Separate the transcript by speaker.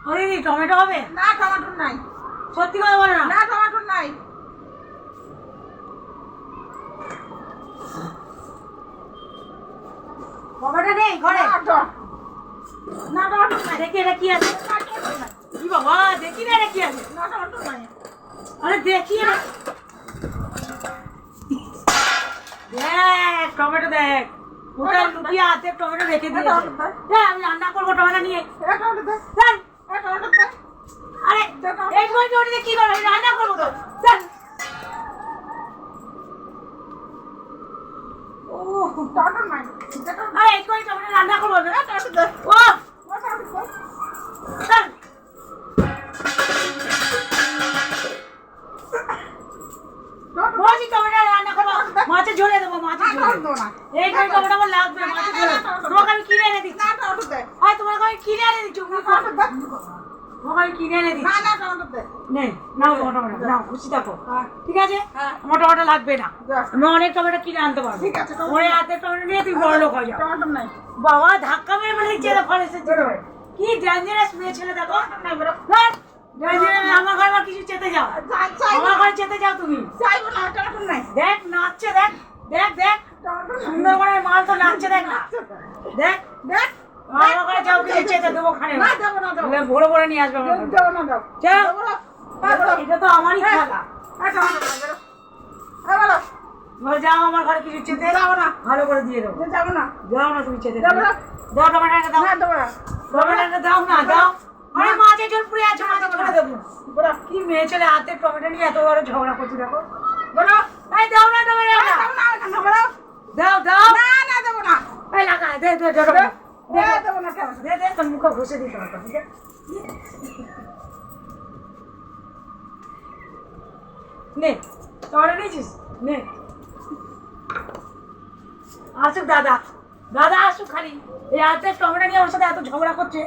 Speaker 1: ও দিদি টমেটো হবে?
Speaker 2: না টমেটো নাই।
Speaker 1: সত্যি কথা বলো না?
Speaker 2: না টমেটো নাই।
Speaker 1: টমেটো নেই ঘরে?
Speaker 2: না টমেটো নাই।
Speaker 1: দেখি এটা কি আছে। কি বাবা দেখি না এটা কি আছে।
Speaker 2: না টমেটো নাই।
Speaker 1: আরে দেখি না। দেখ টমেটো দেখ, ওটা লুকিয়ে হাতে টমেটো রেখে দিয়েছে। আমি রান্না করবো টমেটো নিয়ে। আরে এই টমেটো কি করবো? রান্না করবো তো।
Speaker 2: ও টমেটো নাই।
Speaker 1: আরে এই টমেটো রান্না করবো। ও মাছের ঝোলে দেবো, মাছের ঝোলে। এই টমেটো আমার লাগবে মাছের ঝোলে। তোমাকে আমি কিনে এনে দিচ্ছি। তোমাকে আমি কিনে এনে দিচ্ছি। তোমাকে আমি কিনে এনে দিচ্ছি। নেই নাও টমেটো নাও, খুশি থাকো। ঠিক আছে, আমার টমেটো লাগবে না। আমি অনেক টমেটো কিনে আনতে পারবো। ওই হাতে টমেটো নিয়ে তুমি বড় লোক হয়ে যাও। বাবা ধাক্কা মেরে মেরে দিচ্ছে ফরেস্টের জন্য। কি ডেঞ্জারাস মেয়ে ছেলে দেখো। আমার ঘরে আবার কিছু চেতে যাও। আমার ঘরে চেতে যাও তুমি। দেখ নাচছে, দেখ দেখ দেখ সুন্দরবনের মাল তো নাচছে, দেখ না দেখ দেখ। আমার ঘরে যাও, কিছু চেতে দেবো খানে ভরে ভরে নিয়ে আসবে। এটা তো আমারই খেলা। যাও আমার ঘরে কিছু চেতে যাবো না, ভালো করে দিয়ে দেবো। যাবো না, যাও না তুমি চেতে দাও। টমেটোটা দাও, টমেটোটা দাও না, দাও। আরে মাছের ঝোল পুড়ে আছে, মাছের ঝোলে দেবো। কি মেয়ে ছেলে হাতে টমেটো নিয়ে এত বড় ঝগড়া করছি দেখো। এই দাও না টমেটো, দাও দাও। এই লাগা দে দে দে দে দে, তোর মুখে ঘষে দিতে হবে। ঠিক আছে নে, টমেটো নিয়েছিস নে। আসুক দাদা, দাদা আসুক খালি। এই হাতে টমেটো নিয়ে ওর সাথে এত ঝগড়া করছে।